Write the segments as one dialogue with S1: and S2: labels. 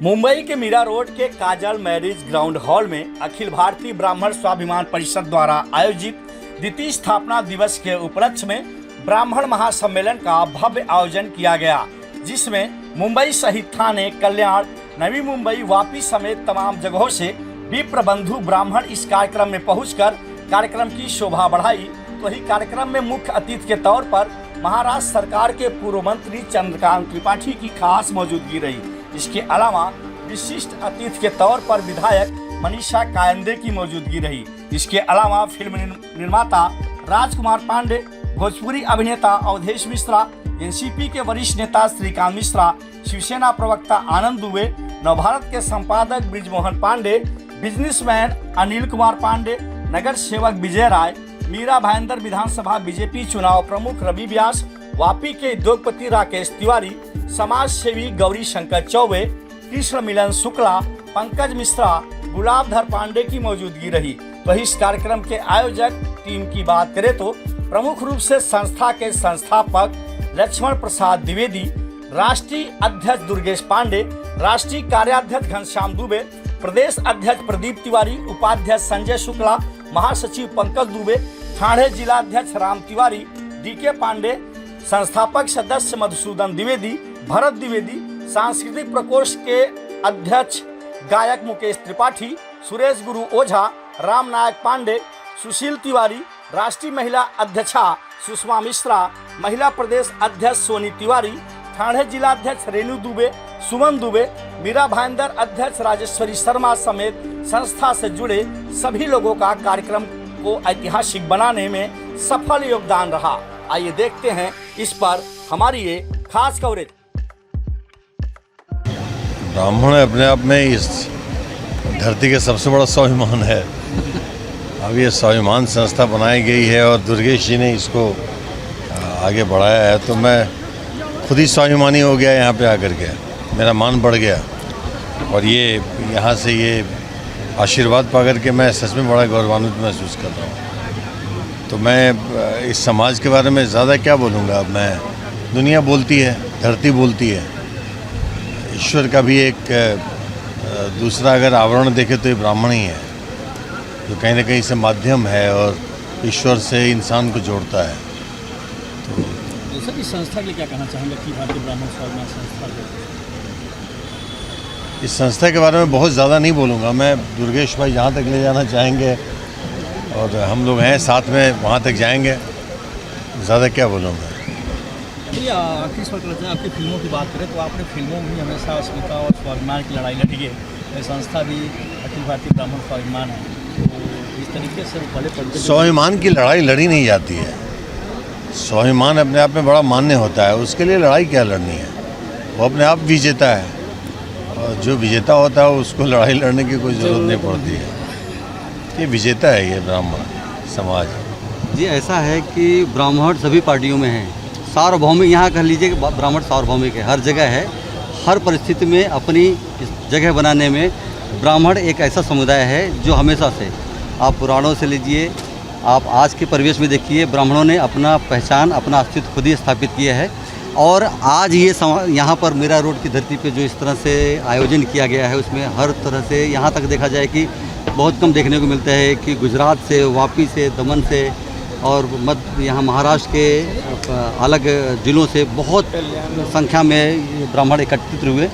S1: मुंबई के मीरा रोड के काजल marriage ground hall में अखिल भारतीय ब्राह्मण स्वाभिमान परिषद द्वारा आयोजित द्वितीय स्थापना दिवस के उपलक्ष्य में ब्राह्मण महासम्मेलन का भव्य आयोजन किया गया, जिसमें मुंबई सहित थाने, कल्याण, नवी मुंबई, वापी समेत तमाम जगहों से विप्र बंधु ब्राह्मण इस कार्यक्रम में पहुंचकर कार्यक्रम की शोभा बढ़ाई। वही कार्यक्रम में मुख्य अतिथि के तौर पर महाराष्ट्र सरकार के पूर्व मंत्री चंद्रकांत त्रिपाठी की खास मौजूदगी रही। इसके अलावा विशिष्ट अतिथि के तौर पर विधायक मनीषा कायंदे की मौजूदगी रही। इसके अलावा फिल्म निर्माता राजकुमार पांडे, भोजपुरी अभिनेता अवधेश मिश्रा, एनसीपी के वरिष्ठ नेता श्रीकांत मिश्रा, शिवसेना प्रवक्ता आनंद दुबे, नवभारत के संपादक ब्रिजमोहन पांडे, बिजनेसमैन अनिल कुमार पांडे, नगर सेवक विजय राय, मीरा भाईंदर विधानसभा बीजेपी चुनाव प्रमुख रवि व्यास, वापी के उद्योगपति राकेश तिवारी, समाज सेवी गौरी शंकर चौबे, कृष्ण मिलन शुक्ला, पंकज मिश्रा, गुलाबधर पांडे की मौजूदगी रही। वही इस कार्यक्रम के आयोजक टीम की बात करें तो प्रमुख रूप से संस्था के संस्थापक लक्ष्मण प्रसाद द्विवेदी, राष्ट्रीय अध्यक्ष दुर्गेश पांडे, राष्ट्रीय कार्याध्यक्ष घनश्याम दुबे, प्रदेश अध्यक्ष प्रदीप तिवारी, उपाध्यक्ष संजय शुक्ला, महासचिव पंकज दुबे, ठाणे जिला अध्यक्ष राम तिवारी, डीके पांडे, संस्थापक सदस्य मधुसूदन द्विवेदी, भरत द्विवेदी, सांस्कृतिक प्रकोष्ठ के अध्यक्ष गायक मुकेश त्रिपाठी, सुरेश गुरु ओझा, राम नायक पांडे, सुशील तिवारी, राष्ट्रीय महिला अध्यक्षा सुषमा मिश्रा, महिला प्रदेश अध्यक्ष सोनी तिवारी, ठाणे जिला अध्यक्ष रेणु दुबे, सुमन दुबे, मीरा भाईंदर अध्यक्ष राजेश्वरी शर्मा समेत संस्था से जुड़े सभी लोगों का कार्यक्रम को ऐतिहासिक बनाने में सफल योगदान रहा। आइए देखते हैं इस पर हमारी ये खास कवरेज।
S2: ब्राह्मण अपने आप में इस धरती का सबसे बड़ा स्वाभिमान है। अब ये स्वाभिमान संस्था बनाई गई है और दुर्गेश जी ने इसको आगे बढ़ाया है, तो मैं खुद ही स्वाभिमानी हो गया यहाँ पे आकर के। मेरा मान बढ़ गया और ये यहाँ से ये आशीर्वाद पा करके मैं सच में बड़ा गौरवान्वित महसूस कर रहा हूँ। तो मैं इस समाज के बारे में ज़्यादा क्या बोलूँगा। अब मैं, दुनिया बोलती है, धरती बोलती है, ईश्वर का भी एक दूसरा अगर आवरण देखे तो ये ब्राह्मण ही है, जो कहीं ना कहीं से माध्यम है और ईश्वर से इंसान को जोड़ता है।
S3: तो सर, इस संस्था के लिए क्या कहना चाहेंगे कि भारतीय ब्राह्मण स्वाभिमान संस्था?
S2: इस संस्था के बारे में बहुत ज़्यादा नहीं बोलूँगा मैं। दुर्गेश भाई जहाँ तक ले जाना चाहेंगे और हम लोग हैं साथ में, वहाँ तक जाएंगे। ज़्यादा क्या बोलूँ मैं।
S3: चलिए आखिरी सवाल करना चाहें, आपकी फिल्मों की बात करें तो आपने फिल्मों में हमेशा अस्मिता और स्वाभिमान की लड़ाई लड़ी है। संस्था भी अखिल भारतीय ब्राह्मण स्वाभिमान है, तो इस तरीके से पहले पढ़ते
S2: स्वाभिमान की लड़ाई लड़ी नहीं जाती है। स्वाभिमान अपने आप में बड़ा मान्य होता है, उसके लिए लड़ाई क्या लड़नी है। वो अपने आप विजेता है और जो विजेता होता है उसको लड़ाई लड़ने की कोई ज़रूरत नहीं पड़ती है। ये विजेता है, ये ब्राह्मण समाज।
S4: जी, ऐसा है कि ब्राह्मण सभी पार्टियों में हैं। सार्वभौमिक, यहाँ कह लीजिए कि ब्राह्मण सार्वभौमिक है, हर जगह है। हर परिस्थिति में अपनी जगह बनाने में ब्राह्मण एक ऐसा समुदाय है जो हमेशा से, आप पुराणों से लीजिए, आप आज के परिवेश में देखिए, ब्राह्मणों ने अपना पहचान, अपना अस्तित्व खुद ही स्थापित किया है। और आज ये यहाँ पर मीरा रोड की धरती पे जो इस तरह से आयोजन किया गया है, उसमें हर तरह से यहाँ तक देखा जाए कि बहुत कम देखने को मिलता है कि गुजरात से, वापी से, दमन से और यहाँ महाराष्ट्र के अलग जिलों से बहुत संख्या में ब्राह्मण एकत्रित हुए।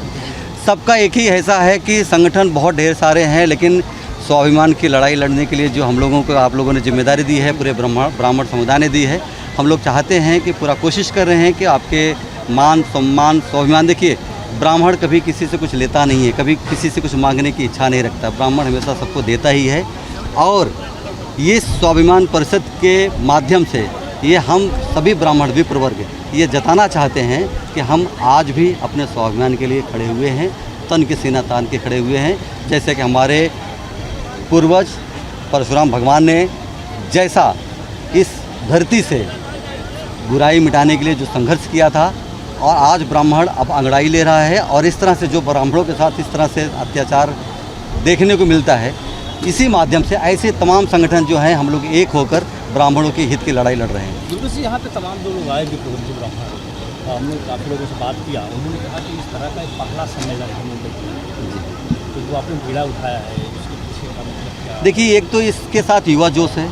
S4: सबका एक ही ऐसा है कि संगठन बहुत ढेर सारे हैं, लेकिन स्वाभिमान की लड़ाई लड़ने के लिए जो हम लोगों को, आप लोगों ने जिम्मेदारी दी है, पूरे ब्राह्मण समुदाय ने दी है। हम लोग चाहते हैं कि पूरा कोशिश कर रहे हैं कि आपके मान, सम्मान, स्वाभिमान, देखिए ब्राह्मण कभी किसी से कुछ लेता नहीं है, कभी किसी से कुछ मांगने की इच्छा नहीं रखता। ब्राह्मण हमेशा सबको देता ही है। और ये स्वाभिमान परिषद के माध्यम से ये हम सभी ब्राह्मण, विप्र वर्ग ये जताना चाहते हैं कि हम आज भी अपने स्वाभिमान के लिए खड़े हुए हैं, तन के सीना तान के खड़े हुए हैं। जैसे कि हमारे पूर्वज परशुराम भगवान ने जैसा इस धरती से बुराई मिटाने के लिए जो संघर्ष किया था, और आज ब्राह्मण अब अंगड़ाई ले रहा है। और इस तरह से जो ब्राह्मणों के साथ इस तरह से अत्याचार देखने को मिलता है, इसी माध्यम से ऐसे तमाम संगठन जो हैं, हम लोग एक होकर ब्राह्मणों के हित की लड़ाई लड़ रहे हैं।
S3: यहाँ पे तमाम जो लोग आए भी ब्राह्मण हमने काफ़ी लोगों से बात किया, उन्होंने कहा कि इस तरह का एक पहला सम्मेलन है मुंबई में, तो जो आपने बीड़ा उठाया है उसके पीछे का मतलब क्या?
S4: देखिए, एक तो इसके साथ युवा जोश है,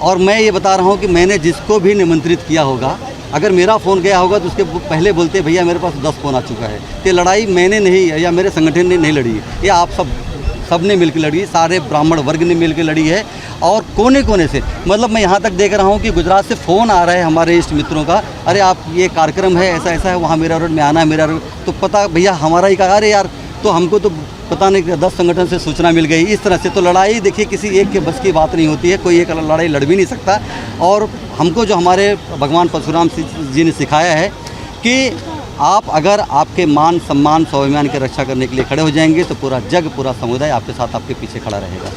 S4: और मैं ये बता रहा हूँ कि मैंने जिसको भी निमंत्रित किया होगा, अगर मेरा फ़ोन गया होगा तो उसके पहले बोलते भैया मेरे पास 10 फ़ोन आ चुका है। ये लड़ाई मैंने नहीं या मेरे संगठन ने नहीं लड़ी है, ये आप सब ने मिलकर लड़ी, सारे ब्राह्मण वर्ग ने मिलकर लड़ी है। और कोने कोने से, मतलब मैं यहाँ तक देख रहा हूँ कि गुजरात से फ़ोन आ रहा है हमारे इष्ट मित्रों का, अरे आप ये कार्यक्रम है ऐसा ऐसा है, वहाँ मेरा रोड में आना है, मेरा रोड तो पता भैया हमारा ही कहा, अरे यार तो हमको तो पता नहीं 10 संगठन से सूचना मिल गई। इस तरह से तो लड़ाई देखिए किसी एक के बस की बात नहीं होती है, कोई एक लड़ाई लड़ भी नहीं सकता। और हमको जो हमारे भगवान परशुराम जी ने सिखाया है कि आप अगर आपके मान सम्मान स्वाभिमान की रक्षा करने के लिए खड़े हो जाएंगे तो पूरा जग पूरा समुदाय आपके साथ आपके पीछे खड़ा रहेगा।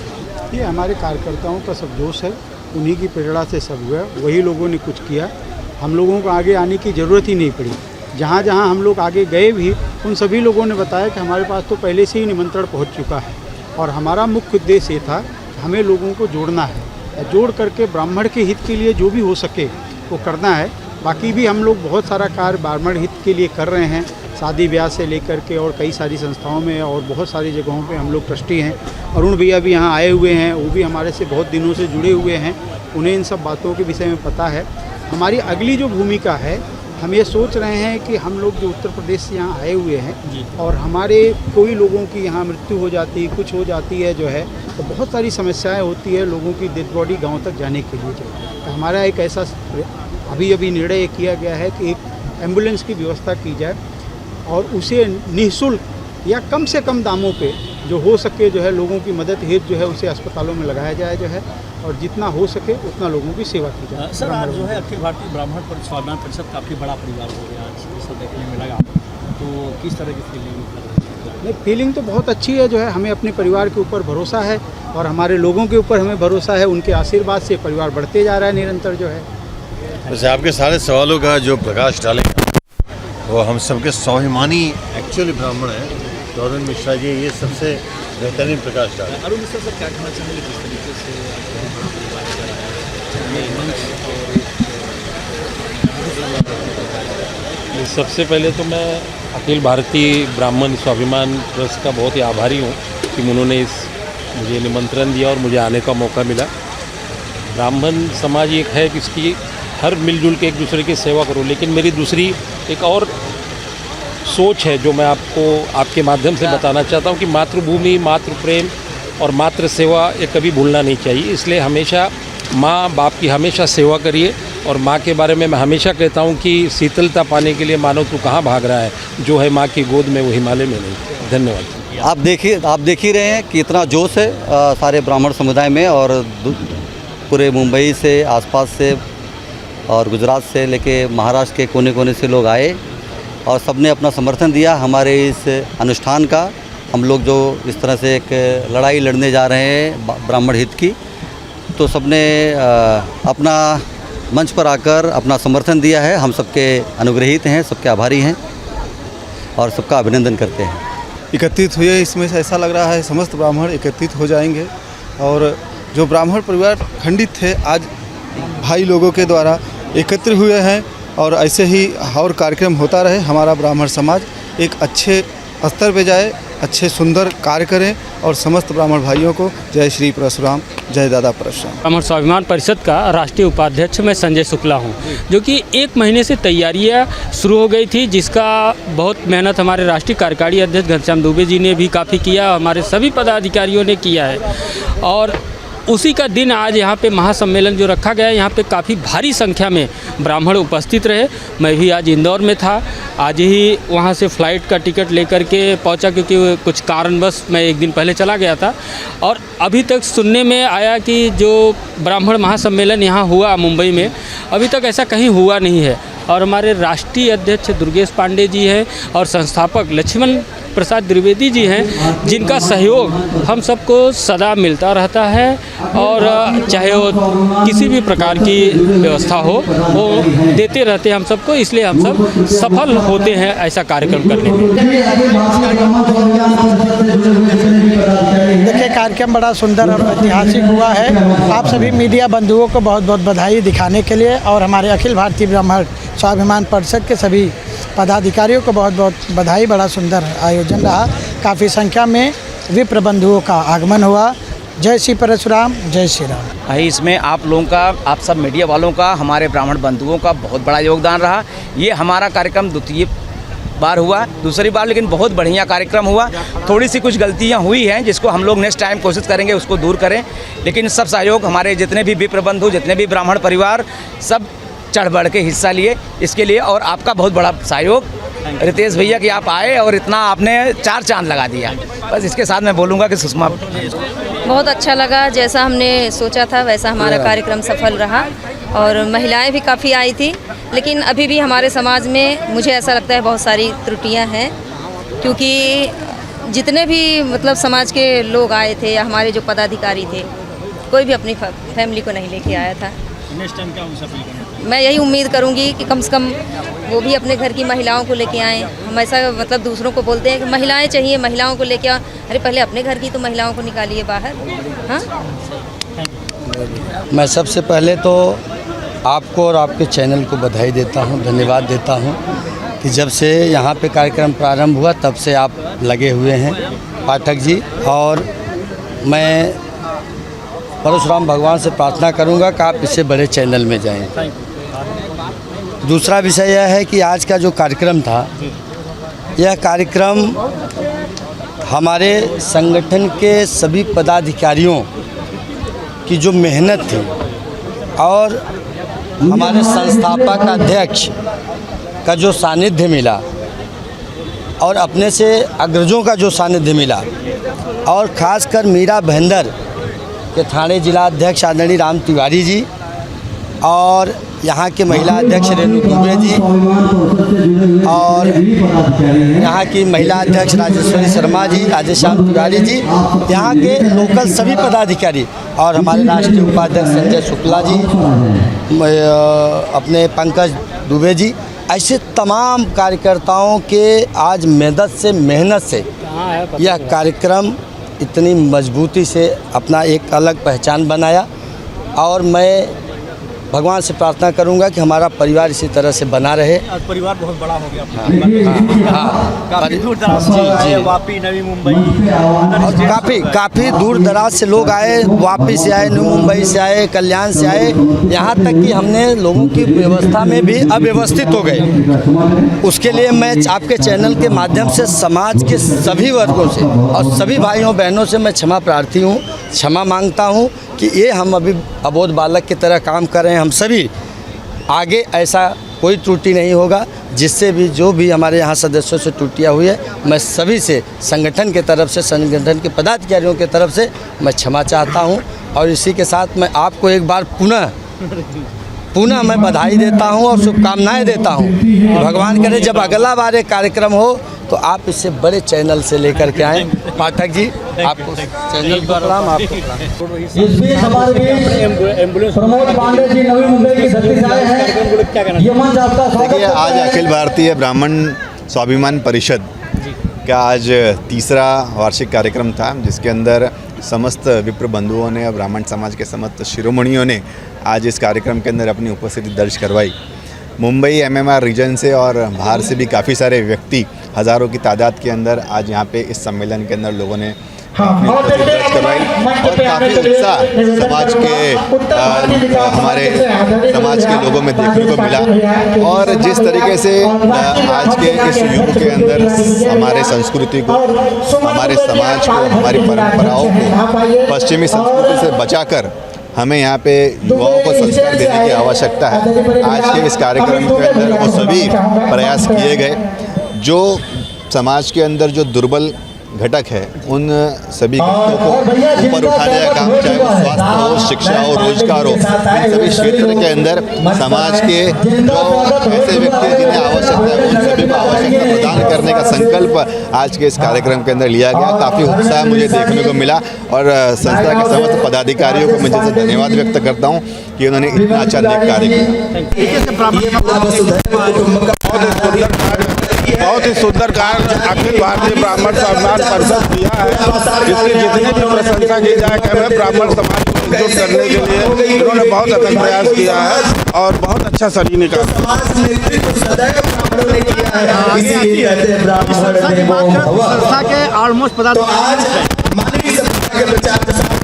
S5: ये हमारे कार्यकर्ताओं का सब जोश है, उन्हीं की प्रेरणा से सब हुआ, वही लोगों ने कुछ किया, हम लोगों को आगे आने की ज़रूरत ही नहीं पड़ी। जहाँ जहाँ हम लोग आगे गए भी, उन सभी लोगों ने बताया कि हमारे पास तो पहले से ही निमंत्रण पहुँच चुका है, और हमारा मुख्य उद्देश्य ये था कि हमें लोगों को जोड़ना है, जोड़ करके ब्राह्मण के हित के लिए जो भी हो सके वो करना है। बाकी भी हम लोग बहुत सारा कार्य ब्राह्मण हित के लिए कर रहे हैं, शादी ब्याह से लेकर के और कई सारी संस्थाओं में और बहुत सारी जगहों पे हम लोग ट्रस्टी हैं। अरुण भैया भी यहाँ आए हुए हैं, वो भी हमारे से बहुत दिनों से जुड़े हुए हैं, उन्हें इन सब बातों के विषय में पता है। हमारी अगली जो भूमिका है, हम ये सोच रहे हैं कि हम लोग जो उत्तर प्रदेश से यहाँ आए हुए हैं और हमारे कोई लोगों की यहाँ मृत्यु हो जाती है, कुछ हो जाती है जो है, तो बहुत सारी समस्याएं होती है लोगों की डेड बॉडी गांव तक जाने के लिए। तो हमारा एक ऐसा अभी निर्णय किया गया है कि एक एम्बुलेंस की व्यवस्था की जाए और उसे निःशुल्क या कम से कम दामों पे जो हो सके जो है लोगों की मदद हेतु जो है उसे अस्पतालों में लगाया जाए जो है, और जितना हो सके उतना लोगों की सेवा की जाए।
S3: सर, आज जो है अखिल भारतीय ब्राह्मण स्वाभिमान परिषद काफ़ी बड़ा परिवार हो गया, आज ये सब देखने में लगा, तो किस तरह की फीलिंग कर रहे हैं?
S5: नहीं, फीलिंग तो बहुत अच्छी है जो है, हमें अपने परिवार के ऊपर भरोसा है और हमारे लोगों के ऊपर हमें भरोसा है, उनके आशीर्वाद से परिवार बढ़ते जा रहा है निरंतर जो है।
S2: वैसे आपके सारे सवालों का जो प्रकाश डालेगा वो हम सबके स्वाभिमानी एक्चुअली ब्राह्मण हैं, तो अरुण मिश्रा जी ये सबसे बेहतरीन प्रकाश डाले।
S3: अरुण मिश्रा सर, क्या कहना चाहेंगे किस तरीके से
S6: सबसे पहले तो मैं अखिल भारतीय ब्राह्मण स्वाभिमान ट्रस्ट का बहुत ही आभारी हूँ कि उन्होंने मुझे निमंत्रण दिया और मुझे आने का मौका मिला। ब्राह्मण समाज एक है कि इसकी हर मिलजुल के एक दूसरे की सेवा करो, लेकिन मेरी दूसरी एक और सोच है जो मैं आपको आपके माध्यम से बताना चाहता हूँ कि मातृभूमि, मातृ प्रेम और मातृ सेवा ये कभी भूलना नहीं चाहिए। इसलिए हमेशा माँ बाप की हमेशा सेवा करिए, और माँ के बारे में मैं हमेशा कहता हूँ कि शीतलता पाने के लिए मानो तू कहाँ भाग रहा है, जो है माँ की गोद में वो हिमालय में नहीं। धन्यवाद।
S4: आप देख ही रहे हैं कि इतना जोश है सारे ब्राह्मण समुदाय में, और पूरे मुंबई से आसपास से और गुजरात से लेके महाराष्ट्र के कोने कोने से लोग आए और सबने अपना समर्थन दिया हमारे इस अनुष्ठान का। हम लोग जो इस तरह से एक लड़ाई लड़ने जा रहे हैं ब्राह्मण हित की, तो सबने अपना मंच पर आकर अपना समर्थन दिया है। हम सबके अनुग्रहित हैं, सबके आभारी हैं और सबका अभिनंदन करते हैं।
S7: एकत्रित हुए, इसमें से ऐसा लग रहा है समस्त ब्राह्मण एकत्रित हो जाएंगे, और जो ब्राह्मण परिवार खंडित थे आज भाई लोगों के द्वारा एकत्र हुए हैं, और ऐसे ही और कार्यक्रम होता रहे। हमारा ब्राह्मण समाज एक अच्छे स्तर पे जाए, अच्छे सुंदर कार्य करें, और समस्त ब्राह्मण भाइयों को जय श्री परशुराम, जय दादा परशुराम।
S8: ब्राह्मण स्वाभिमान परिषद का राष्ट्रीय उपाध्यक्ष मैं संजय शुक्ला हूं, जो कि 1 महीने से तैयारियां शुरू हो गई थी, जिसका बहुत मेहनत हमारे राष्ट्रीय कार्यकारी अध्यक्ष घनश्याम दुबे जी ने भी काफ़ी किया, हमारे सभी पदाधिकारियों ने किया है। और उसी का दिन आज यहाँ पे महासम्मेलन जो रखा गया है, यहाँ पे काफ़ी भारी संख्या में ब्राह्मण उपस्थित रहे। मैं भी आज इंदौर में था, आज ही वहाँ से फ़्लाइट का टिकट लेकर के पहुँचा, क्योंकि कुछ कारणवश मैं 1 दिन पहले चला गया था। और अभी तक सुनने में आया कि जो ब्राह्मण महासम्मेलन यहाँ हुआ मुंबई में, अभी तक ऐसा कहीं हुआ नहीं है। और हमारे राष्ट्रीय अध्यक्ष दुर्गेश पांडे जी हैं और संस्थापक लक्ष्मण प्रसाद द्विवेदी जी हैं, जिनका सहयोग हम सबको सदा मिलता रहता है, और चाहे वो किसी भी प्रकार की व्यवस्था हो वो देते रहते हैं हम सबको। इसलिए हम सब सफल होते हैं ऐसा कार्यक्रम करने में।
S9: देखिए, कार्यक्रम बड़ा सुंदर और ऐतिहासिक हुआ है। आप सभी मीडिया बंधुओं को बहुत बहुत बधाई दिखाने के लिए, और हमारे अखिल भारतीय ब्राह्मण स्वाभिमान परिषद के सभी पदाधिकारियों को बहुत बहुत बधाई। बड़ा सुंदर आयोजन रहा, काफ़ी संख्या में विप्र बंधुओं का आगमन हुआ। जय श्री परशुराम, जय श्री राम।
S10: भाई इसमें आप लोगों का, आप सब मीडिया वालों का, हमारे ब्राह्मण बंधुओं का बहुत बड़ा योगदान रहा। ये हमारा कार्यक्रम द्वितीय बार हुआ, दूसरी बार, लेकिन बहुत बढ़िया कार्यक्रम हुआ। थोड़ी सी कुछ गलतियां हुई हैं जिसको हम लोग नेक्स्ट टाइम कोशिश करेंगे उसको दूर करें, लेकिन सब सहयोग हमारे जितने भी विप्र बंधु, जितने भी ब्राह्मण परिवार, सब चढ़ बढ़ के हिस्सा लिए इसके लिए। और आपका बहुत बड़ा सहयोग रितेश भैया कि आप आए और इतना आपने 4 चांद लगा दिया। बस इसके साथ मैं बोलूँगा कि सुषमा,
S11: बहुत अच्छा लगा। जैसा हमने सोचा था वैसा हमारा कार्यक्रम सफल रहा और महिलाएं भी काफ़ी आई थी, लेकिन अभी भी हमारे समाज में मुझे ऐसा लगता है बहुत सारी त्रुटियां हैं, क्योंकि जितने भी मतलब समाज के लोग आए थे या हमारे जो पदाधिकारी थे, कोई भी अपनी फैमिली को नहीं लेके आया था।
S3: नेक्स्ट टाइम क्या उनसे अपील करना?
S11: मैं यही उम्मीद करूंगी कि कम से कम वो भी अपने घर की महिलाओं को लेके आएँ। हम ऐसा मतलब दूसरों को बोलते हैं कि महिलाएं चाहिए, महिलाओं को लेके आए, अरे पहले अपने घर की तो महिलाओं को निकालिए बाहर। हाँ,
S12: मैं सबसे पहले तो आपको और आपके चैनल को बधाई देता हूं, धन्यवाद देता हूं कि जब से यहाँ पे कार्यक्रम प्रारंभ हुआ तब से आप लगे हुए हैं पाठक जी। और मैं परशुराम भगवान से प्रार्थना करूंगा कि आप इससे बड़े चैनल में जाएं। दूसरा विषय यह है कि आज का जो कार्यक्रम था, यह कार्यक्रम हमारे संगठन के सभी पदाधिकारियों की जो मेहनत थी और हमारे संस्थापक अध्यक्ष का जो सानिध्य मिला और अपने से अग्रजों का जो सानिध्य मिला, और ख़ासकर मीरा बहंदर के थाने जिला अध्यक्ष आदरणीय राम तिवारी जी और यहाँ के महिला अध्यक्ष रेणु दुबे जी और यहाँ की महिला अध्यक्ष राजेश्वरी शर्मा जी, राजेश्याम तिवारी जी, यहाँ के लोकल सभी पदाधिकारी और हमारे राष्ट्रीय उपाध्यक्ष संजय शुक्ला जी, अपने पंकज दुबे जी, ऐसे तमाम कार्यकर्ताओं के आज मदद से, मेहनत से यह कार्यक्रम इतनी मजबूती से अपना एक अलग पहचान बनाया। और मैं भगवान से प्रार्थना करूंगा कि हमारा परिवार इसी तरह से बना रहे।
S3: आज परिवार बहुत बड़ा हो गया। काफ़ी दूर दराज से आए, वापी, नवी मुंबई,
S12: काफ़ी दूर दराज से लोग आए, वापी से आए, नवी मुंबई से आए, कल्याण से आए, यहाँ तक कि हमने लोगों की व्यवस्था में भी अव्यवस्थित हो गए। उसके लिए मैं आपके चैनल के माध्यम से समाज के सभी वर्गों से और सभी भाइयों बहनों से मैं क्षमा प्रार्थी हूँ, क्षमा मांगता हूँ कि ये हम अभी अबोध बालक की तरह काम कर रहे हैं। हम सभी आगे ऐसा कोई त्रुटि नहीं होगा, जिससे भी जो भी हमारे यहाँ सदस्यों से त्रुटियाँ हुई है, मैं सभी से संगठन के तरफ से, संगठन के पदाधिकारियों के तरफ से मैं क्षमा चाहता हूँ। और इसी के साथ मैं आपको एक बार पुनः मैं बधाई देता हूँ और शुभकामनाएं देता हूँ कि भगवान करे जब अगला बार एक कार्यक्रम हो तो आप इससे बड़े चैनल से लेकर के आएँ। पाठक जी, आपको चैनल को प्रणाम, आपको
S13: देखिए, आज अखिल भारतीय ब्राह्मण स्वाभिमान परिषद का आज तीसरा वार्षिक कार्यक्रम था, जिसके अंदर समस्त विप्र बंधुओं ने और ब्राह्मण समाज के समस्त शिरोमणियों ने आज इस कार्यक्रम के अंदर अपनी उपस्थिति दर्ज करवाई। मुंबई MMR रीजन से और बाहर से भी काफ़ी सारे व्यक्ति, हज़ारों की तादाद के अंदर आज यहाँ पे इस सम्मेलन के अंदर लोगों ने अपनी उपस्थिति दर्ज करवाई और काफ़ी उत्साह समाज के हमारे समाज के लोगों में देखने को मिला। और जिस तरीके से आज के इस युग के अंदर हमारे संस्कृति को, हमारे समाज को, हमारी परंपराओं को पश्चिमी संस्कृति से बचाकर हमें यहाँ पे युवाओं को संस्कार देने की आवश्यकता है। आज के इस कार्यक्रम के अंदर वो सभी प्रयास किए गए जो समाज के अंदर जो दुर्बल घटक है, उन सभी घटकों को ऊपर उठाने का काम, चाहे वो स्वास्थ्य हो, शिक्षा हो, रोजगार हो, इन सभी क्षेत्र के अंदर समाज के जो ऐसे व्यक्ति जिन्हें आवश्यकता है, उन सभी को आवश्यकता प्रदान करने का संकल्प आज के इस कार्यक्रम के अंदर लिया गया। काफ़ी उत्साह मुझे देखने को मिला और संस्था के समस्त पदाधिकारियों को मैं जैसे धन्यवाद व्यक्त करता हूँ कि उन्होंने इतना अच्छा नेक कार्य किया।
S14: बहुत ही सुंदर कार्य अखिल भारतीय ब्राह्मण स्वाभिमान परिषद किया है। इसकी जितनी भी प्रशंसा की जाए कि हमें ब्राह्मण समाज को एकजुट करने के लिए इन्होंने बहुत अथक प्रयास किया है और बहुत अच्छा शरीर निकाला।
S1: संस्था के ऑलमोस्ट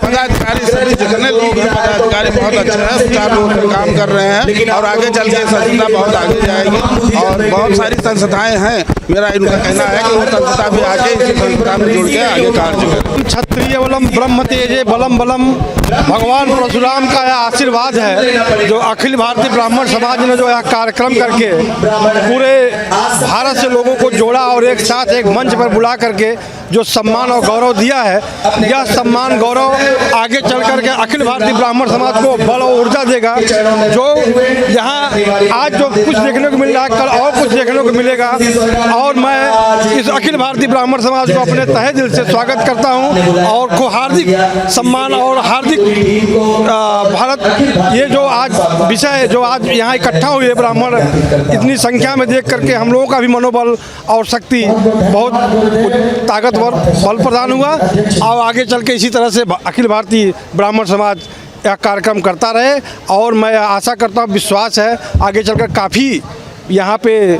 S14: पदाधिकारी सभी जितने लोग हैं पदाधिकारी बहुत अच्छे हैं, सुचारू रूप से काम कर रहे हैं और आगे चल के संस्था बहुत आगे जाएगी। और बहुत सारी संस्थाएं हैं, मेरा इनका कहना है कि वो संस्था भी आगे इसी संस्था में जुड़ के आगे कार्य करें।
S5: क्षत्रिय बलम ब्रह्म तेजे बलम बलम भगवान परशुराम का यह आशीर्वाद है जो अखिल भारतीय ब्राह्मण समाज ने जो यह कार्यक्रम करके पूरे भारत से लोगों को जोड़ा और एक साथ एक मंच पर बुला करके जो सम्मान और गौरव दिया है, यह सम्मान गौरव आगे चल करके अखिल भारतीय ब्राह्मण समाज को बल और ऊर्जा देगा। जो यहाँ आज जो कुछ देखने को मिल रहा है, कल और कुछ देखने को मिलेगा। और मैं इस अखिल भारतीय ब्राह्मण समाज को अपने तहे दिल से स्वागत करता हूँ और को हार्दिक सम्मान और हार्दिक भारत ये जो आज विषय जो आज यहाँ इकट्ठा हुए ब्राह्मण इतनी संख्या में देख करके हम लोगों का भी मनोबल और शक्ति बहुत ताकतवर बल प्रदान हुआ। और आगे चल के इसी तरह से अखिल भारतीय ब्राह्मण समाज यह कार्यक्रम करता रहे और मैं आशा करता हूँ, विश्वास है आगे चलकर काफ़ी यहाँ पे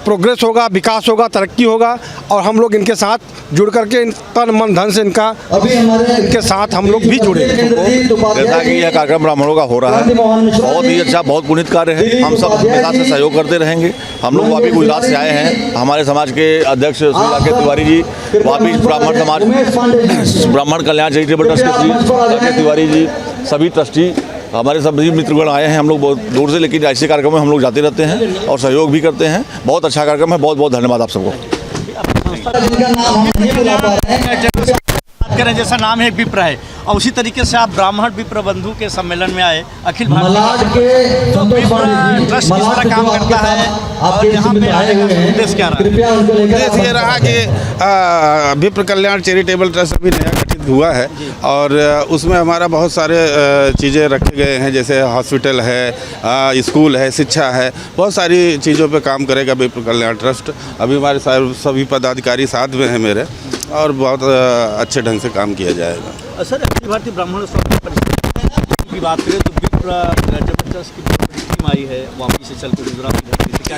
S5: प्रोग्रेस होगा, विकास होगा, तरक्की होगा और हम लोग इनके साथ जुड़ करके तन मन धन से इनके साथ हम लोग भी जुड़े।
S15: जैसा कि यह कार्यक्रम ब्राह्मणों का हो रहा है, बहुत ही अच्छा, बहुत पुनीत कार्य है। हम सब अपने साथ से सहयोग करते रहेंगे। हम लोग वापी गुजरात से आए हैं। हमारे समाज के अध्यक्ष श्री राकेश तिवारी जी, वापी ब्राह्मण समाज ब्राह्मण कल्याण चैरिटेबल ट्रस्ट के श्री राकेश तिवारी जी, सभी ट्रस्टी, हमारे सभी मित्रगण आए हैं। हम लोग बहुत दूर से, लेकिन ऐसे कार्यक्रम में हम लोग जाते रहते हैं और सहयोग भी करते हैं। बहुत अच्छा कार्यक्रम है। बहुत बहुत धन्यवाद आप सबको।
S1: करें जैसा नाम है विप्र है और उसी तरीके से आप ब्राह्मण विप्र बंधु के सम्मेलन में आए अखिल भारतीय ट्रस्ट किस तरह काम करता है और यहाँ पे आने का उद्देश्य क्या रहा?
S14: उद्देश्य ये रहा कि विप्र कल्याण चैरिटेबल ट्रस्ट अभी नया गठित हुआ है और उसमें हमारा बहुत सारे चीज़ें रखे गए हैं, जैसे हॉस्पिटल है, स्कूल है, शिक्षा है, बहुत सारी चीज़ों पे काम करेगा विप्र कल्याण ट्रस्ट। अभी हमारे सभी पदाधिकारी साथ में हैं मेरे और बहुत अच्छे ढंग से काम किया जाएगा।
S1: सर, अखिल भारतीय ब्राह्मण स्वाभिमान परिषद की बात करें तो विप्र ट्रस्ट की टीम आई है वापी से चल के गुजरात से, क्या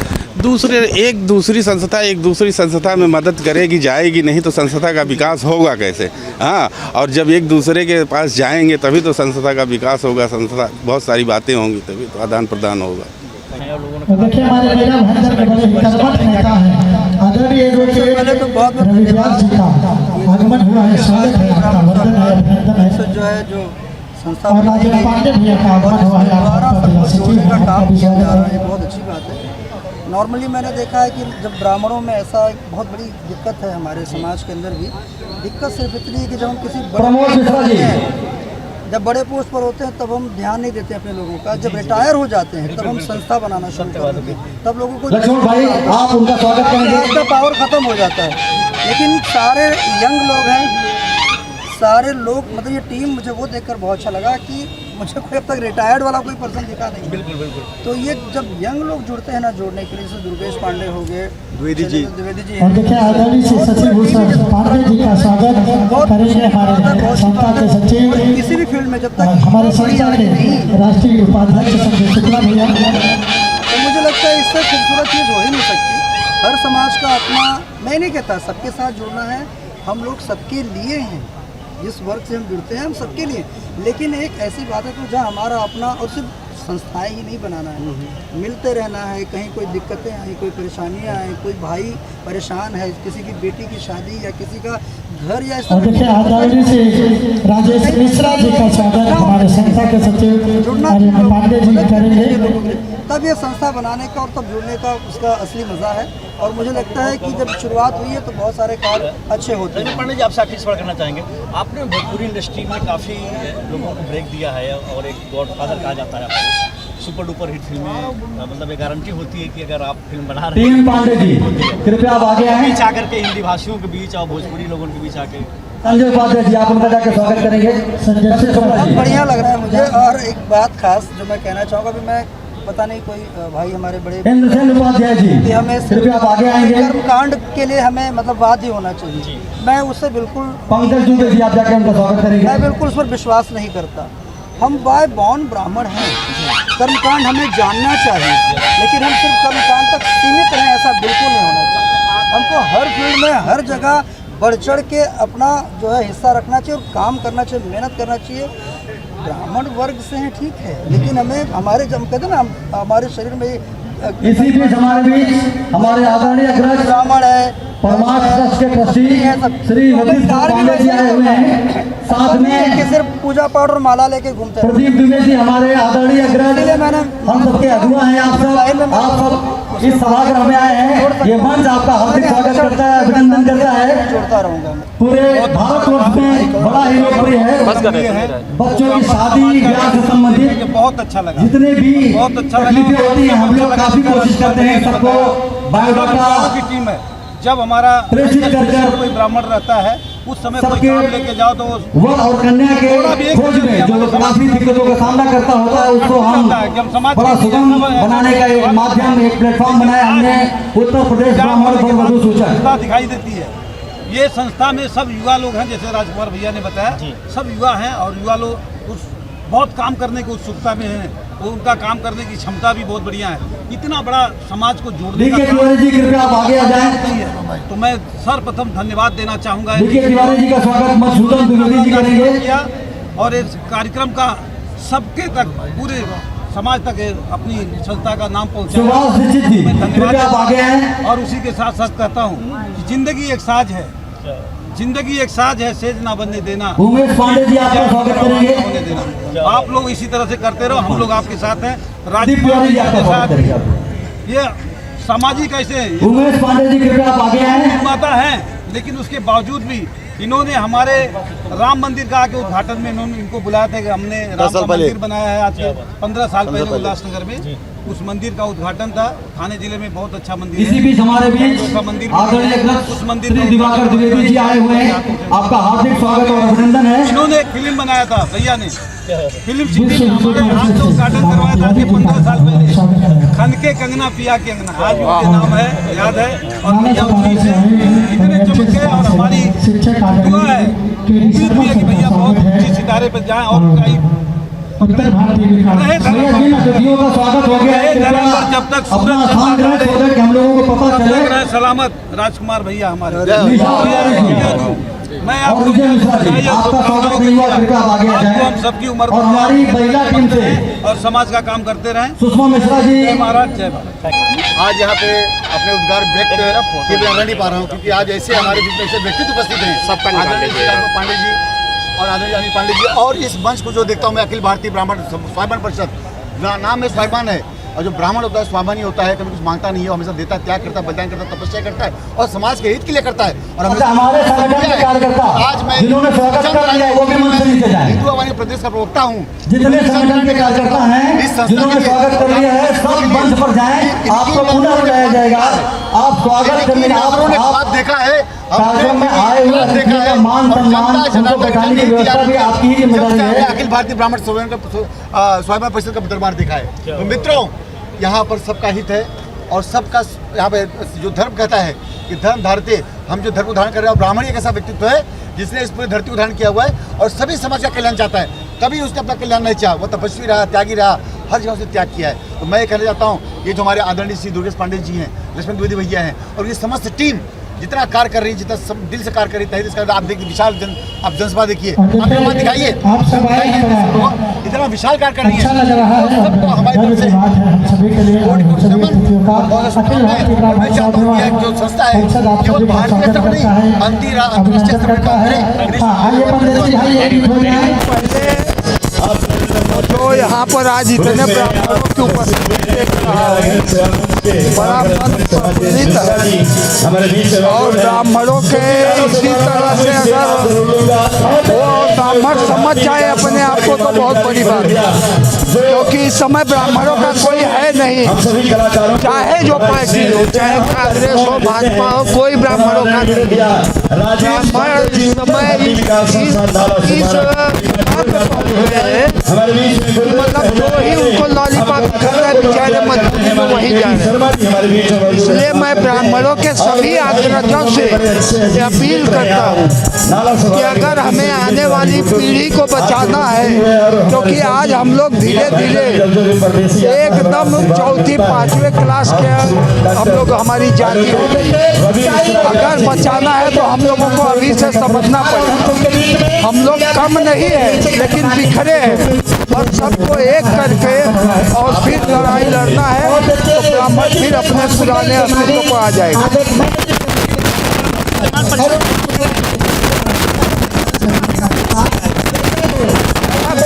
S14: दूसरी संस्था एक दूसरी संस्था में मदद करेगी, जाएगी नहीं तो संस्था का विकास होगा कैसे? हाँ, और जब एक दूसरे के पास जाएंगे तभी तो संस्था का विकास होगा, संस्था बहुत सारी बातें होंगी तभी तो आदान प्रदान होगा।
S9: देखिए हमारे मेरा भंजर के बड़े कर्मठ नेता है आदरणीय रविदास जी का आगमन हुआ है, स्वागत है, आपका वंदन है, अभिनंदन है।
S16: जो है जो संस्था
S9: और राजेश पांडे भैया का आगमन हुआ है,
S16: का काम किया जा रहा है, बहुत अच्छी बात है। नॉर्मली मैंने देखा है कि जब ब्राह्मणों में ऐसा बहुत बड़ी दिक्कत है हमारे समाज के अंदर भी, दिक्कत सिर्फ इतनी है कि जब हम किसी जब बड़े पोस्ट पर होते हैं तब हम ध्यान नहीं देते अपने लोगों का, जब रिटायर हो जाते हैं तब हम संस्था बनाना शुरू कर देते हैं, तब लोगों को
S9: आप उनका स्वागत करेंगे।
S16: आपका पावर खत्म हो जाता है। लेकिन सारे यंग लोग हैं, सारे लोग, मतलब ये टीम मुझे वो देखकर बहुत अच्छा लगा कि मुझे कोई अब तक रिटायर्ड वाला कोई पर्सन दिखा नहीं।
S1: बिल्कुल बिल्कुल।
S16: तो ये जब यंग लोग जुड़ते हैं ना जोड़ने के लिए, जैसे दुर्गेश पांडे हो गए, द्विवेदी जी
S9: और देखिए आदरणीय सचिव भूषण पांडे जी का स्वागत करेंगे हमारे संस्था के सचिव,
S16: किसी भी फील्ड में जब तक
S9: हमारे संस्था के राष्ट्रीय उपाध्यक्ष संजय शुक्ला भैया।
S16: तो मुझे लगता है इससे खूबसूरत चीज़ हो ही नहीं सकती। हर समाज का अपना, मैं नहीं कहता सबके साथ जुड़ना है, हम लोग सबके लिए हैं, जिस वर्ग से हम जुड़ते हैं हम सबके लिए। लेकिन एक ऐसी बात है तो जहाँ हमारा अपना, और सिर्फ संस्थाएं ही नहीं बनाना है, मिलते रहना है। कहीं कोई दिक्कतें आई, कोई परेशानियां आई, कोई भाई परेशान है, किसी की बेटी की शादी या किसी का घर या इस
S9: देखिए आदरणीय से राजेश मिश्रा जी का स्वागत हमारे संस्था के सचिव पांडे जी करेंगे।
S16: तब ये संस्था बनाने का और तब जुड़ने का उसका असली मज़ा है। और मुझे लगता है कि जब शुरुआत हुई है तो बहुत सारे कार्य अच्छे होते हैं।
S1: पांडे जी, आपसे आखिरी सवाल करना चाहेंगे। आपने भोजपुरी इंडस्ट्री में काफ़ी लोगों को ब्रेक दिया है और एक गॉडफादर कहा जाता है आपको। सुपर डुपर हिट फिल्में, मतलब एक गारंटी होती है कि अगर आप फिल्म बना रहे हैं,
S9: पांडे जी कृपया आप आगे आएं,
S1: बीच आकर के हिंदी भाषियों के बीच और भोजपुरी लोगों के बीच आके
S9: संजय उपाध्याय जी आप उनका जाकर स्वागत करेंगे।
S16: बहुत बढ़िया लग रहा है मुझे। और एक बात खास जो मैं कहना चाहूँगा, अभी मैं पता नहीं कोई भाई हमारे बड़े
S9: इंद्रसेन उपाध्याय जी,
S16: कि हमें
S9: कृपया आप आगे आएंगे।
S16: कर्मकांड के लिए हमें मतलब बाध्य होना चाहिए। मैं उससे बिल्कुल
S9: पंकज दुबे जी, आप जाकर उनका स्वागत करेंगे।
S16: मैं बिल्कुल उस पर विश्वास नहीं करता। हम बाय बॉर्न ब्राह्मण हैं, कर्मकांड हमें जानना चाहिए, लेकिन हम सिर्फ कर्मकांड तक सीमित रहें ऐसा बिल्कुल नहीं होना चाहिए। हमको हर फील्ड में हर जगह बढ़ चढ़ के अपना जो है हिस्सा रखना चाहिए और काम करना चाहिए, मेहनत करना चाहिए। ब्राह्मण वर्ग से हैं ठीक है, लेकिन हमें हमारे जब कहते हैं ना हमारे शरीर में
S9: इसी बीच हमारे बीच हमारे आदरणीय अग्रज
S16: ब्राह्मण है,
S9: परमार्थ ट्रस्ट के ट्रस्टी श्री वकील पांडे जी आए हुए हैं। साथ में
S16: कि सिर्फ पूजा पाठ और माला लेके घूमते हैं।
S9: प्रदीप दुबे जी हमारे आदरणीय अग्रज, हम सबके अगुआ हैं। आप सब इस सभागृह में आए हैं। ये मंच आपका हार्दिक स्वागत करता है, अभिनंदन करता है।
S16: जोड़ता रहूंगा
S9: पूरे भारतवर्ष में बड़ा ही लोकप्रिय है। बच्चों की शादी ब्याह से संबंधित
S3: बहुत अच्छा लगा।
S9: जितने भी
S3: बहुत अच्छा
S9: तकलीफें होती हैं, हम लोग काफी कोशिश करते हैं सबको बायोडाटा
S3: की टीम है। जब हमारा
S9: प्रेषित कर
S3: कोई ब्राह्मण रहता है उस समय कोई
S9: सबके
S3: काम लेके जाओ तो
S9: वर और कन्या के खोज में जो काफी दिक्कतों का सामना करता होता है, उसको हम बड़ा सुगम बनाने का एक माध्यम, एक प्लेटफॉर्म बनाया हमने। उत्तर प्रदेश ब्राह्मण वर वधू सूचक
S3: दिखाई देती है। ये संस्था में सब युवा लोग हैं, जैसे राजकुमार भैया ने बताया, सब युवा हैं और युवा लोग उस बहुत काम करने की उत्सुकता में हैं। वो उनका काम करने की क्षमता भी बहुत बढ़िया है। इतना बड़ा समाज को जोड़ने का
S9: तिवारी जी, कृपया आप आगे आ जाएं।
S3: तो मैं सर्वप्रथम धन्यवाद देना चाहूँगा।
S9: तिवारी जी का स्वागत मधुसूदन द्विवेदी जी करेंगे।
S3: और इस कार्यक्रम का सबके तक पूरे समाज तक अपनी संस्था का नाम पहुँचाया। धन्यवाद। और उसी के साथ साथ कहता हूँ कि जिंदगी एक साज है, जिंदगी एक साज है, सेज ना बनने देना।
S9: उमेश पांडे जी आपका स्वागत करेंगे।
S3: आप लोग इसी तरह से करते रहो, हम लोग आपके साथ हैं।
S9: राजकुमार जी आपका स्वागत करेंगे।
S3: ये सामाजिक ऐसे
S9: उमेश पांडे जी, कृपया आप आगे आए।
S3: माता है, लेकिन उसके बावजूद भी इन्होंने हमारे राम मंदिर का आके उद्घाटन में इन्होंने इनको बुलाया था कि हमने राम का मंदिर बनाया है। आज 15 साल पहले उल्लासनगर में उस मंदिर का उद्घाटन था। थाने जिले में बहुत अच्छा मंदिर
S9: इसी बीच हमारे बीच आदरणीय
S3: उस मंदिर
S9: श्री दिवाकर द्विवेदी जी आए हुए हैं। आपका हार्दिक स्वागत और अभिनंदन है।
S3: इन्होंने एक फिल्म बनाया था, भैया ने फिल्म सिटी हमारे यहाँ से उद्घाटन करवाया था 15 साल पहले। खन के कंगना पिया के अंगना, आज उनके नाम है, याद है। और भैया उन्हीं से इतने चमके और हमारी दुआ है, उम्मीद भी है कि भैया बहुत ऊंचे सितारे पर जाएं और
S9: उत्तर भारतीय अतिथियों का स्वागत हो गया है।
S3: जब तक
S9: अपना स्थान ग्रहण होकर के हम लोगों को पता चले।
S3: सलामत राजकुमार भैया हमारे। मैं
S9: आपका स्वागत नहीं हुआ, कृपया आप आगे आ जाएं।
S3: हम सबकी उम्र
S9: और हमारी महिला टीम से
S3: और समाज का काम करते रहें।
S9: सुषमा मिश्रा जी।
S3: जय महाराज, जय भारत।
S17: आज यहाँ पे अपने उद्गार व्यक्त किए नहीं पा रहा हूँ, क्योंकि आज ऐसे हमारे बीच में ऐसे व्यक्तित्व उपस्थित हैं। सब पांडे जी और आदरणीय अनिल पांडे जी, और इस मंच को जो देखता हूँ मैं, अखिल भारतीय ब्राह्मण स्वाभिमान परिषद, नाम में स्वाभिमान है। और जो ब्राह्मण होता है स्वाभिमानी होता है, कभी कुछ मांगता नहीं है, हमेशा देता है, त्याग करता है, बलिदान करता है, तपस्या करता है और समाज के हित के लिए करता है। और
S9: हमारे संगठन के कार्यकर्ता
S17: आज मैं
S9: जिन्होंने स्वागत कर लिया वो भी मंच से नीचे जाएं।
S17: हिंदू आवानी प्रदेश का प्रवक्ता हूँ।
S9: जितने संगठन के कार्यकर्ता हैं जिन्होंने स्वागत कर लिया है, सब मंच पर जाएं। आपको पुनः बुलाया जाएगा। आप स्वागत करने
S17: आप देखा है
S9: कार्यक्रम में आए हुए अतिथियों का मान सम्मान, उनको बैठाने की व्यवस्था भी आपकी ही जिम्मेदारी है।
S17: अखिल भारतीय ब्राह्मण स्वाभिमान परिषद का दरबार देखा है। तो मित्रों, यहाँ पर सबका हित है और सबका यहाँ पे जो धर्म कहता है कि धर्म धारते, हम जो धर्म को धारण कर रहे हैं, ब्राह्मण एक ऐसा व्यक्तित्व है जिसने इस पूरी धरती को धारण किया हुआ है और सभी समाज का कल्याण चाहता है। कभी उसने अपना कल्याण नहीं चाहा, वो तपस्वी रहा, त्यागी रहा, हर जगह से त्याग किया है। तो मैं ये कहना चाहता हूँ, ये जो हमारे आदरणीय श्री दुर्गेश पांडे जी हैं, लक्ष्मण द्विवेदी भैया हैं और ये समस्त टीम जितना कार्य कर रही है, जितना सब दिल से कार्य कर रही है, तहे से आप देखिए विशाल आप जनसभा देखिए, आप दिखाइए, इतना विशाल कार्य कर रही है। सबको हमारी तरफ से मैं चाहता हूँ कि जो संस्था है केवल भारतीय स्तर पर नहीं, अंतर्राष्ट्रीय स्तर पर
S18: तो यहाँ पर आज इतने ब्राह्मणों की उपस्थिति देख रहा है, बड़ा मन प्रफुल्लित है। और ब्राह्मणों के इसी तरह से अगर वो ब्राह्मण समझ जाए अपने आप को तो बहुत बड़ी बात है, क्योंकि इस समय ब्राह्मणों का कोई है नहीं। चाहे जो पार्टी हो, चाहे कांग्रेस हो, भाजपा हो, कोई ब्राह्मणों का नहीं। ब्राह्मण इस समय मतलब जो ही उनको लॉलीपॉप बेचारे मजदूरी में वहीं जा रहे हैं। इसलिए मैं ब्राह्मणों के सभी अग्रजों से अपील करता हूँ कि अगर हमें आने वाली पीढ़ी को बचाना है, क्योंकि आज हम लोग धीरे धीरे एकदम चौथी पाँचवें क्लास के हम लोग हमारी जाति हो गई। अगर बचाना है तो हम लोगों को अभी से समझना पड़ेगा। हम लोग कम नहीं है लेकिन बिखरे हैं, और सबको एक करके और फिर लड़ाई लड़ना है तो ब्राह्मण फिर अपने पुराने अस्तित्व पर आ जाएगा।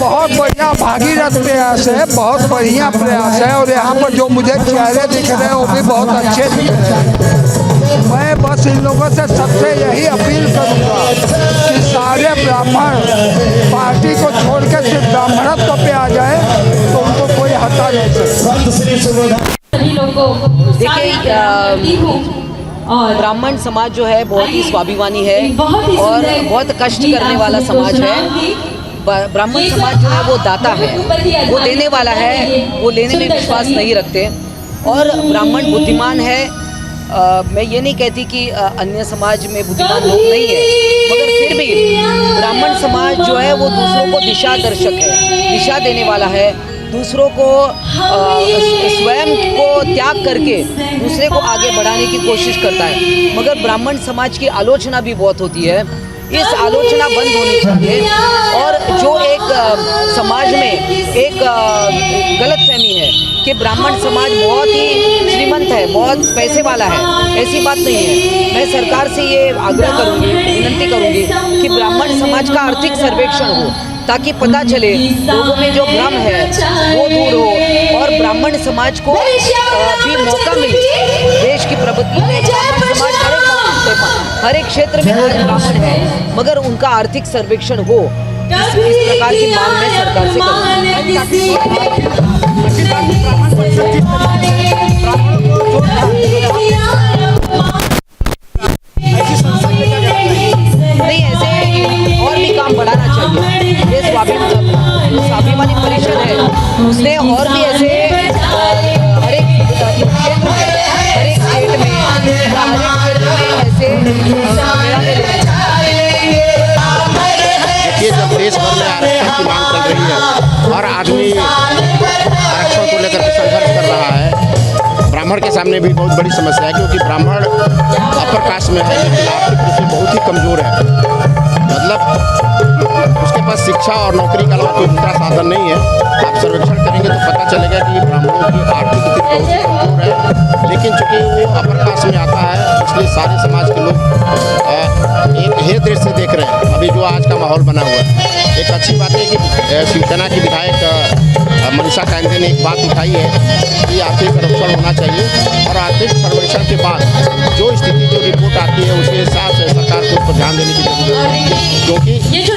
S18: बहुत बढ़िया भागीरथ प्रयास है, बहुत बढ़िया प्रयास है, और यहाँ पर जो मुझे चेहरे दिख रहे हैं वो भी बहुत अच्छे दिख रहे हैं। मैं बस इन लोगों से सबसे यही अपील करूँगा कि सारे ब्राह्मण पार्टी को छोड़ के सिर्फ ब्राह्मणत्व पे आ जाए तो उनको कोई हटा नहीं सकता।
S19: देखिए, ब्राह्मण समाज जो है बहुत ही स्वाभिमानी है और बहुत कष्ट करने वाला समाज है। ब्राह्मण समाज जो है वो दाता है, वो देने वाला है, वो लेने में विश्वास नहीं रखते, और ब्राह्मण बुद्धिमान है। मैं ये नहीं कहती कि अन्य समाज में बुद्धिमान लोग नहीं है, मगर फिर भी ब्राह्मण समाज जो है वो दूसरों को दिशा दर्शक है, दिशा देने वाला है, दूसरों को स्वयं को त्याग करके दूसरे को आगे बढ़ाने की कोशिश करता है। मगर ब्राह्मण समाज की आलोचना भी बहुत होती है, इस आलोचना बंद होनी चाहिए। और जो एक समाज में एक गलतफहमी है कि ब्राह्मण समाज बहुत ही श्रीमंत है, बहुत पैसे वाला है, ऐसी बात नहीं है। मैं सरकार से ये आग्रह करूँगी, विनंती करूँगी कि ब्राह्मण समाज का आर्थिक सर्वेक्षण हो, ताकि पता चले लोगों में जो भ्रम है वो दूर हो और ब्राह्मण समाज को भी मौका मिले। देश की प्रगति में ब्राह्मण समाज हर एक क्षेत्र में आज ब्राह्मण है, मगर उनका आर्थिक सर्वेक्षण हो, इस प्रकार की मांग मैं सरकार से नहीं, ऐसे और भी काम बढ़ाना चाहिए। ये स्वाभिमानी परिषद है, उसने और भी ऐसे हर एक क्षेत्र में, हर एक स्टेट में, ऐसे
S20: देखिए, जब देश भर में आरक्षण की मांग चल रही है और आदमी आरक्षण को लेकर के संघर्ष कर रहा है, ब्राह्मण के सामने भी बहुत बड़ी समस्या है, क्योंकि ब्राह्मण अपर कास्ट में है लेकिन आर्थिक रूप से बहुत ही कमजोर है। मतलब उसके पास शिक्षा और नौकरी का कोई दूसरा साधन नहीं है। आप सर्वेक्षण करेंगे तो पता चलेगा कि ब्राह्मणों की आर्थिक स्थिति बहुत ही कमजोर है, लेकिन चूँकि वो अपर कास्ट में आता है इसलिए सारे समाज के लोग एक हे दृष्टि से देख रहे हैं। अभी जो आज का माहौल बना हुआ है, एक अच्छी बात है कि शिवसेना की विधायक मनीषा कांदे ने एक बात उठाई है कि आर्थिक सर्वेक्षण होना चाहिए, और आर्थिक सर्वेक्षण के बाद जो स्थिति जो रिपोर्ट आती है उसके हिसाब से सरकार को उस पर ध्यान देने की जरूरत है, क्योंकि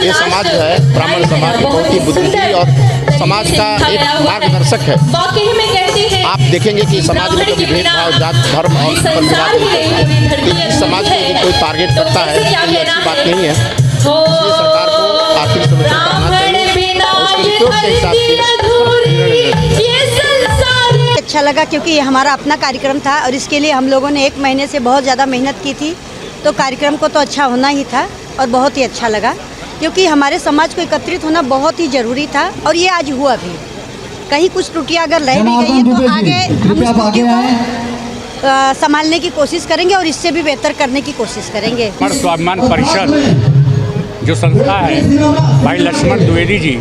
S20: ये समाज जो है ब्राह्मण समाज बहुत ही बुद्धिजीवी और समाज का एक मार्गदर्शक है। आप देखेंगे कि समाज में कभी भेदभाव, जात, धर्म और इस समाज को यदि कोई टारगेट करता है तो ये अच्छी बात नहीं है। इसलिए सरकार को आर्थिक सर्वेक्षण करना चाहिए और उसके रिपोर्ट के हिसाब से
S21: अच्छा लगा, क्योंकि ये हमारा अपना कार्यक्रम था और इसके लिए हम लोगों ने 1 महीने से बहुत ज़्यादा मेहनत की थी, तो कार्यक्रम को तो अच्छा होना ही था और बहुत ही अच्छा लगा, क्योंकि हमारे समाज को एकत्रित होना बहुत ही ज़रूरी था और ये आज हुआ भी। कहीं कुछ त्रुटियां अगर रह भी गई हैं तो आगे हम इस त्रुटि को संभालने की कोशिश करेंगे और इससे भी बेहतर करने की कोशिश करेंगे।
S8: स्वाभिमान परिषद जो संस्था है, भाई लक्ष्मण द्विवेदी जी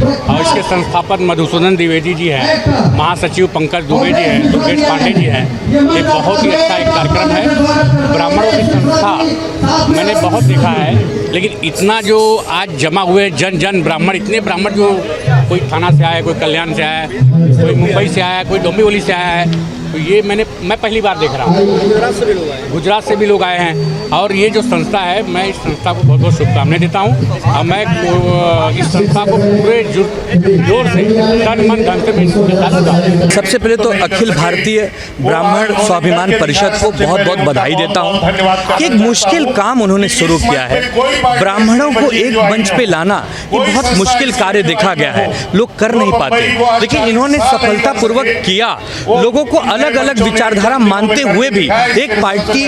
S8: और इसके संस्थापक मधुसूदन द्विवेदी जी हैं, महासचिव पंकज दुबे जी हैं, दुर्गेश पांडे जी हैं। एक बहुत ही अच्छा एक कार्यक्रम है। ब्राह्मणों की संस्था मैंने बहुत देखा है, लेकिन इतना जो आज जमा हुए जन ब्राह्मण, इतने ब्राह्मण जो कोई थाना से आया है, कोई कल्याण से आया है, कोई मुंबई से आया है, कोई डोंबिवली से आया है, तो ये मैं पहली बार देख रहा हूँ। गुजरात से भी लोग आए हैं और ये जो संस्था है, मैं इस संस्था को बहुत बहुत शुभकामनाएं देता हूँ और मैं इस संस्था को पूरे जोर से तन मन धन से मैं इसके साथ जुड़ा।
S10: सबसे पहले तो अखिल भारतीय ब्राह्मण स्वाभिमान परिषद को बहुत बहुत बधाई देता हूँ कि एक मुश्किल काम उन्होंने शुरू किया है। ब्राह्मणों को एक मंच पे लाना ये बहुत मुश्किल कार्य देखा गया है, लोग कर नहीं पाते, लेकिन इन्होंने सफलतापूर्वक किया। लोगों को अलग अलग विचारधारा मानते हुए भी एक पार्टी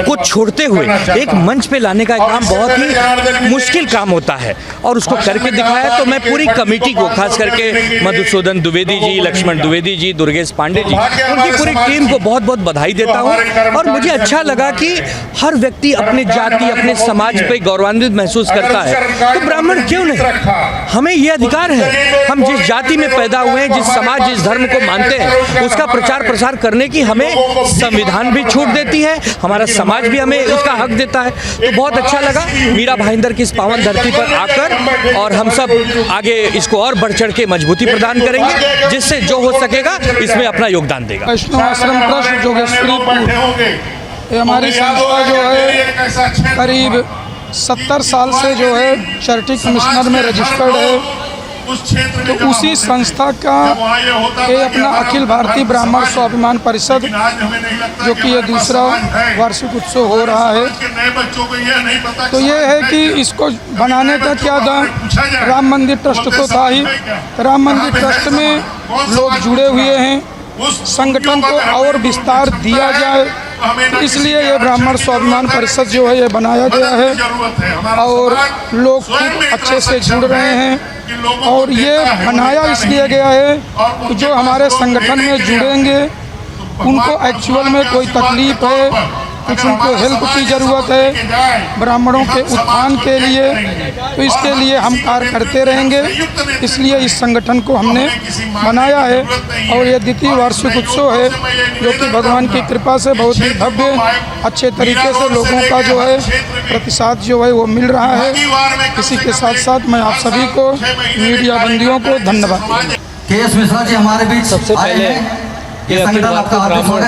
S10: को छोड़ते हुए एक मंच पे लाने का काम बहुत ही मुश्किल काम होता है और उसको करके दिखाया। तो मैं पूरी कमेटी को, खास करके मधुसूदन द्विवेदी जी, लक्ष्मण द्विवेदी जी, दुर्गेश पांडे जी, उनकी पूरी टीम को बहुत बहुत बधाई देता हूँ। और मुझे अच्छा लगा कि हर व्यक्ति अपने जाति, अपने समाज पे गौरवान्वित महसूस करता है, तो ब्राह्मण क्यों नहीं? हमें ये अधिकार है, हम जिस जाति में पैदा हुए हैं, जिस समाज, जिस धर्म को मानते हैं, उसका प्रचार प्रसार करने की हमें संविधान भी छूट देती है, हमारा समाज भी हमें उसका हक देता है। तो बहुत अच्छा लगा मीरा भाईंदर की इस पावन धरती पर आकर, और हम सब आगे इसको और बढ़ चढ़ के मजबूती प्रदान करेंगे, जिससे जो हो सकेगा इसमें अपना योगदान देगा।
S18: वैष्णव आश्रम ट्रस्ट जोगेश्वरीपुर, ये हमारी संस्था जो है करीब 70 साल से जो है चैरिटी कमिश्नर में रजिस्टर्ड है। तो उसी संस्था का ये अपना अखिल भारतीय ब्राह्मण स्वाभिमान परिषद, जो कि ये दूसरा वार्षिक उत्सव हो रहा है, तो ये है कि इसको बनाने का क्या था, राम मंदिर ट्रस्ट तो था ही, राम मंदिर ट्रस्ट में लोग जुड़े हुए हैं, संगठन को और विस्तार दिया जाए, इसलिए ये ब्राह्मण स्वाभिमान परिषद जो है ये बनाया गया है और लोग खूब अच्छे से जुड़ रहे हैं। और ये बनाया इसलिए गया है कि जो हमारे संगठन में जुड़ेंगे उनको एक्चुअल में कोई तकलीफ है, कुछ उनको हेल्प की ज़रूरत है ब्राह्मणों के उत्थान के लिए, तो इसके लिए हम कार्य करते रहेंगे। इसलिए इस संगठन को हमने बनाया है और ये द्वितीय वार्षिक उत्सव है, जो कि भगवान की कृपा से बहुत ही भव्य अच्छे तरीके से लोगों का जो है प्रतिसाद जो है वो मिल रहा है। इसी के साथ साथ मैं आप सभी को, मीडिया बंदियों को धन्यवाद।
S9: के.एस. मिश्रा जी हमारे बीच
S3: सबसे पहले ये अखिल भारतीय ब्राह्मण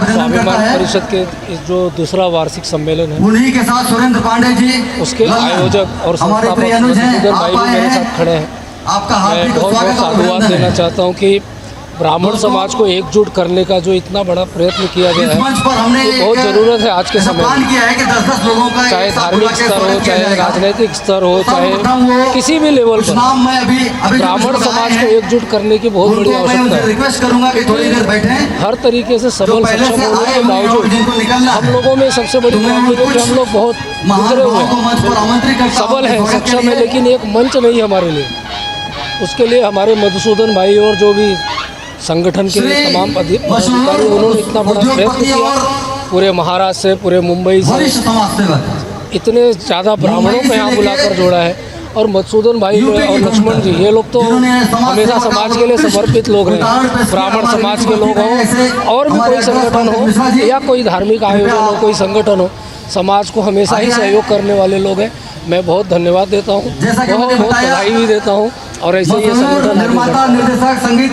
S3: स्वाभिमान परिषद के इस जो दूसरा वार्षिक सम्मेलन है,
S9: उन्हीं के साथ सुरेंद्र पांडे जी,
S3: उसके आयोजक और संस्थापक मधुसूदन भाई भी मेरे साथ खड़े हैं। मैं बहुत बहुत साधुवाद देना चाहता हूँ कि ब्राह्मण समाज को एकजुट करने का जो इतना बड़ा प्रयत्न किया गया है, तो बहुत ज़रूरत है आज के समय में। चाहे धार्मिक स्तर हो, चाहे राजनीतिक स्तर हो, चाहे किसी भी लेवल पर ब्राह्मण समाज को एकजुट करने की बहुत बड़ी आवश्यकता है। हर तरीके से सबल सक्षम होने के बावजूद हम लोगों में सबसे बड़ी प्रॉब्लम है कि हम लोग बहुत गुजरे हुए हैं, सबल हैं, सक्षम है, लेकिन एक मंच नहीं हमारे लिए। उसके लिए हमारे मधुसूदन भाई और जो भी संगठन के तमाम पदाधिकारी, उन्होंने इतना बड़ा प्रयत्न किया, पूरे महाराष्ट्र से, पूरे मुंबई से इतने ज़्यादा ब्राह्मणों को यहाँ बुलाकर जोड़ा है। और मधुसूदन भाई और लक्ष्मण जी, ये लोग तो हमेशा समाज के लिए समर्पित लोग हैं। ब्राह्मण समाज के लोग हों और भी कोई संगठन हो या कोई धार्मिक आयोजन हो, कोई संगठन हो, समाज को हमेशा ही सहयोग करने वाले लोग हैं। मैं बहुत धन्यवाद देता हूँ, बहुत बहुत बधाई भी देता हूँ और ऐसे ये संगठन